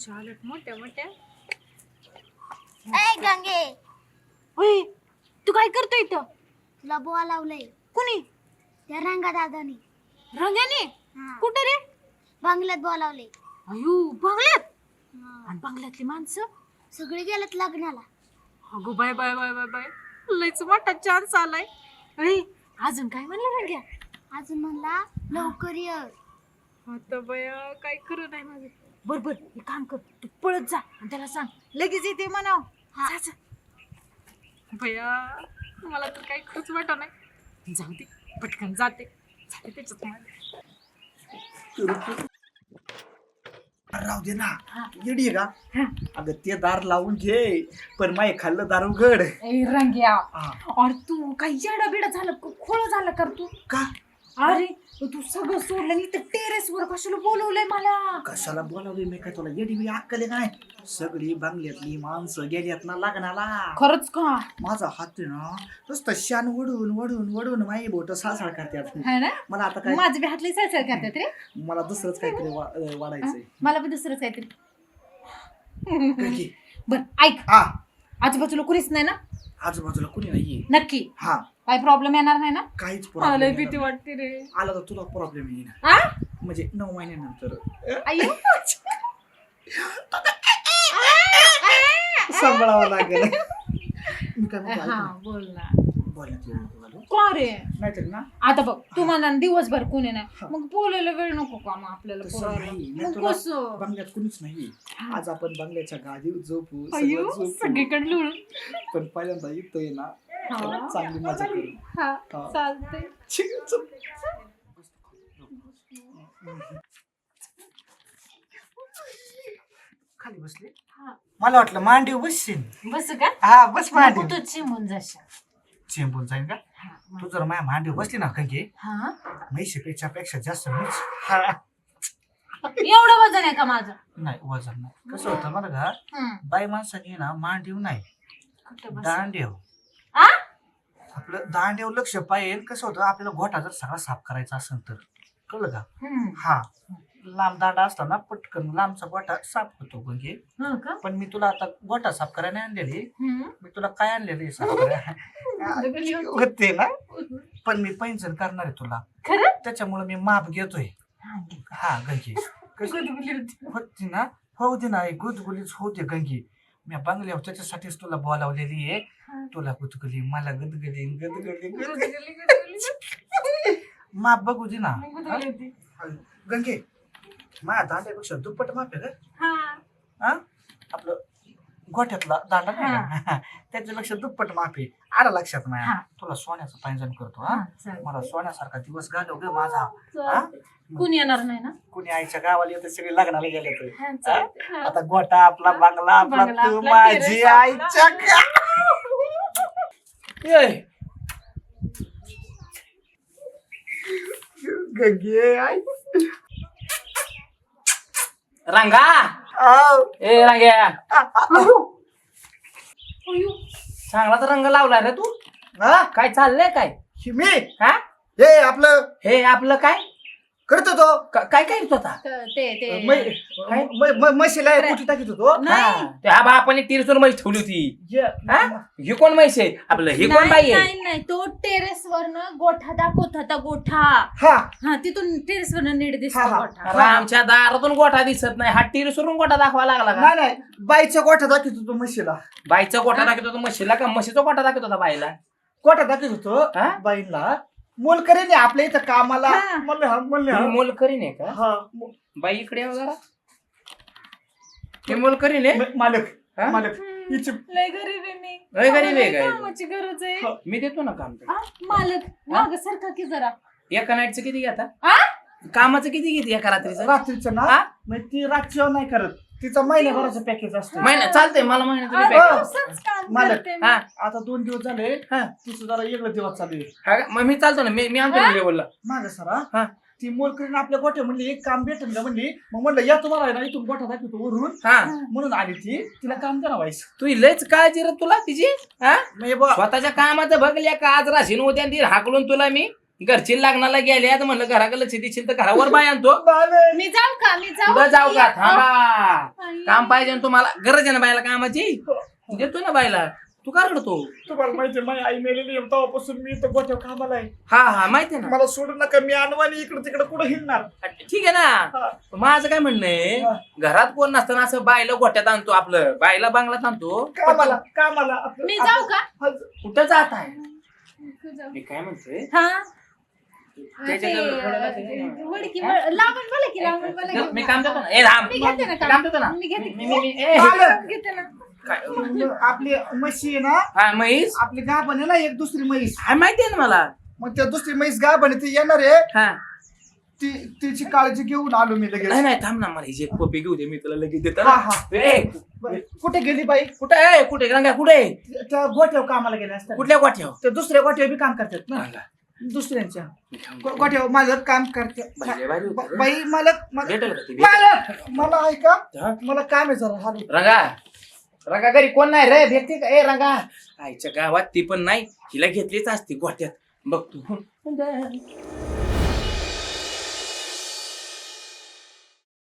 चालत मोठ्या मोठ्या. ए गंगे, ओय तू काय करतोय इथं? तुला बोवा लावलंय कुणी? त्या रंगा दादानी. रंग्याने? कुठं रे? बंगल्यात बोलावले. अयो बंगल्यात? आणि बंगल्यातली माणसं सगळे गेलेत लग्नाला. अगो bye bye bye bye bye, लयच मोठा चान्स आलाय. अरे अजून काय म्हणलं रंग्या? अजून म्हणला लवकर ये. आता बया काय खरं नाही माझं. बर बर एक काम कर, तू पळत जा आणि त्याला सांग लगेच येते म्हणाव. हा. भैया मला तर काही खरंच वाटत नाही. जाऊ दे पटकन जाते त्याच्यात माझ्या. राहू दे ना, येडी आहे का? अगं ते दार लावून घे, पण माय खाल्लं दार उघड. ए रंग्या, अरे तू काही येडा बिडा झालं, खोळ झालं कर तू का? अरे तू सगळं सोडलं आणि इथं टेरेस वर कशाला बोलवलंय मला? कशाला बोलावली मी? काय तुला येडी बी अक्कल काय? सगळी बंगल्यातली माणसं गेल्यात ना लग्नाला. खरंच का? माझा हात आहे ना नुसतं शान वडून वडून वडून माई बोट साळसाळ करतात. है ना? मला आता काय, माझे बी हातले सळसळ करतात रे. मला दुसरंच काहीतरी वाढायचंय. मला बी दुसरंच काहीतरी. काय की? बर ऐक, हा, आजूबाजूला कुणीच नाही ना? आजूबाजूला कुणी नाहीये. नक्की हा, काही प्रॉब्लेम येणार नाही ना? काहीच मला लय प्रॉब्लेम भीती वाटते रे. आला तर तुला प्रॉब्लेम येईल, आ? म्हणजे 9 महिन्यानंतर अय्यो. सांभाळावं लागेल. मी काय म्हणतो, ऐक हा ना. बोल ना. बोलण्यात येईल तुला. का रे? नाहीतर ना, आता बघ तू म्हणा दिवसभर कोणी नाही, मग बोलायला वेळ नको का मग आपल्याला तसं पोराला? नाही. मी मग तुला कसं? बंगल्यात कुणीच नाही. आज आपण बंगल्याच्या गादीवर झोपू, अय्यो सगळं झोपू. सगळीकडे लुळून. पण पहिल्यांदा इथं आहे ना, हा. चांगली मजा करू. हा हा. चालतंय. ठीक आहे, चल. खाली बसले. हा. मला वाटलं मांडीव बसशील. बस का? हा, बस मांडीव. नको तू चिमून जाशील. चेंबून जाईन का? हा, तू जर माझ्या मांडीव बसली ना काही हा? म्हैशीपेक्षा पेक्षा जास्त मीच. हा. एवढं वजन आहे का माझं? नाही वजन नाही. कसं होतं मला का, हम्म. बाई माणसाने ना मांडीव नाही, कुठं बस? दांडेव. आ? आपलं दांडेव लक्ष पाहिजे. कसं होतं, आपल्याला गोठा जर सगळा साफ करायचा असेल तर, कळलं का? हम्म. हा, लांब दांडा असला ना पटकन लांबचा गोठा साफ होतो. म्हणजे हो का? पण मी तुला आता गोठा साफ करायला नाही आणलेली. हम्म. मी तुला काय आणलेली साफ करायला होते ना, पण मी पैंजण करणार आहे तुला. खरं? त्याच्यामुळे मी माप घेतोय. हा, घे. हा गंगी गुदगुली होती. होती ना, होऊ दे ना, गुदगुलीच होते गंगी. मी बंगल्यावर त्याच्यासाठीच तुला बोलावलेली आहे. हा. तुला गुदगुली, मला गुदगुली गुदगुली गुदगुली, गुदगुली. माप बघू दे ना. गुदगुली होती. गंगे, माझ्या दांड्यापेक्षा दुप्पट माप आहे का? हा. हा, आपलं गोठ्यातला दांडा नाही का? त्याच्यापेक्षा दुप्पट माप आहे. आला लक्षात नाही? हा. तुला सोन्याचं पैंजण करतो. हा, हा, चालेल. मला सोन्यासारखा दिवस घालव ग माझा. हा, चालतंय. कुणी येणार नाही ना? कुणी आईच्या गावाला येते, सगळे लग्नाला गेले तर. हा, चालतंय. हा. आता गोठा आपला, बंगला आपला, बंगला तू आपला, माझी टेरेस आपला. आईच्या गंगे आई. रंगा, आव. ए रंग्या, अयो. चांगलाच रंग लावलाय रे तू. हा? काय चाललंय काय? मी हा, हे आपलं हे आपलं काय करत होतो. काय काय करत होता? म्हशीला कुठे टाकीत होतो. नाही. ते हा बा आपण तीरसूर म्हैस ठेवली होती. हा? ही कोण म्हैस आहे? आपलं ही कोण बाई आहे? नाही नाही, तो टेरेस वरनं गोठा दाखवत होता. गोठा. हा, हा, तिथून टेरेस वरनं नीट दिसतो हा, हा. गोठा. अरे आमच्या दारातून गोठा दिसत नाही. हा तीरसूरून गोठा दाखवा लागला का? नाही नाही, बाईचा गोठा दाखवत होतो म्हशीला. बाईचा गोठा दाखवत होता म्हशीला का म्हशीचा गोठा दाखवत होता बाईला? गोठा दाखवत होतो हा? बाईला. मोल करेल आपल्या इथं कामाला. हा. म्हणले हा, म्हणले ही हा. मोल करीन आहे का? हा, बाई इकडे येऊ जरा. हे मोल करीन आहे? मालक हा? मालक हिची. लय गरीब आहे मी. लय गरीब आहे मला काय? कामाची गरज आहे. हा. मी देतो ना काम. आ, मालक माग सारखा की जरा. एका नाईटचं किती घेता? आ? कामाचं किती घेते एका रात्रीचं? रात्रीचं ना, हा? मग ती रात्री नाही करत. तिचा महिन्याभराचं पॅकेज असतं. महिना चालतंय मला महिना तुम्ही अरे, पॅक दिवसाच काम मालक. करते मी. हा आता 2 दिवस झाले. हा. तिचं जरा वेगळं दिवस चालू आहे. हा का? मग मी चालतो ना. मी आमच्या हा? लेवलला. माग सरा हा. ती मोल करीन आपल्या गोठ्या म्हणली एक काम भेटेल का म्हणली. मग म्हणलं या तुम्हाला आहे ना इथून गोठा दाखवतो वरून. हा, म्हणून आली ती. तिला काम करा व्हायचं. तू लयच काळजी रे तुला तिची. हा, नाही बा, स्वतःच्या कामाचं बघल्या का आज राशीन उद्या ती हाकलून तुला मी घरची लग्नाला गेल्या तर म्हणलं घराकडे लक्ष देशील तर घरावर बाय आणतो मी जाऊ का पुढं जाऊ का थांबा काम पाहिजे ना तुम्हाला गरज आहे ना बायला कामाची देतो ना बायला तू का रडतो तुम्हाला माहिती माझी आई मेलेली आहे, तेव्हापासून मी तर गोठ्या कामाला आहे. हा माहिती आहे ना मला सोडू नका, मी अनवाणी इकडे तिकडे कुठं हिंडणार. ठीक आहे ना माझं काय म्हणणं आहे घरात कोण नसताना असं बायला गोट्यात आणतो आपलं बायला बांगलात आणतो कामाला मी जाऊ का कुठं जात आहे मी काय म्हणतोय हा त्याच्याजवळ थोडं लक्ष दे ना. वडकी लांबून बोला की लांबून बोला की. मी काम देतो ना ए थांब मी घेते ना काम देतो ना मी घेते ए, मालक, घेते ना काय आपली म्हशी आहे ना, हा म्हैस आपली गाभण आहे ना एक दुसरी म्हैस, हा माहिती आहे ना मला मग त्या दुसरी म्हैस गाभण आहे, ती येणार आहे. हा तिची काळजी घेऊन आलो मी लगेच. नाही थांब ना मला हिची एक पप्पी घेऊ दे मी तुला लगेच देतो हा, ना. हा. ए, कुठे गेली बाई? कुठे आहे कुठे रंगा कुठे आहे? त्या गोठ्यावर कामाला गेल्या असतात. कुठल्या गोठ्यावर त्या दुसऱ्या गोठ्यावर बी काम करतात ना, रंगा. दुसऱ्यांच्या गोठ्यावर मालक काम करते. भाजी भारी होती रे. बाई मालक भेटेल का ती? मालक मला ऐका, हा? मला काम आहे जरा. हाल रंगा रंगा घरी कोण नाही रे भेटते का ए रंगा आईच्या गावात ती पण नाही हिला घेतलीच असते गोठ्यात बघ तू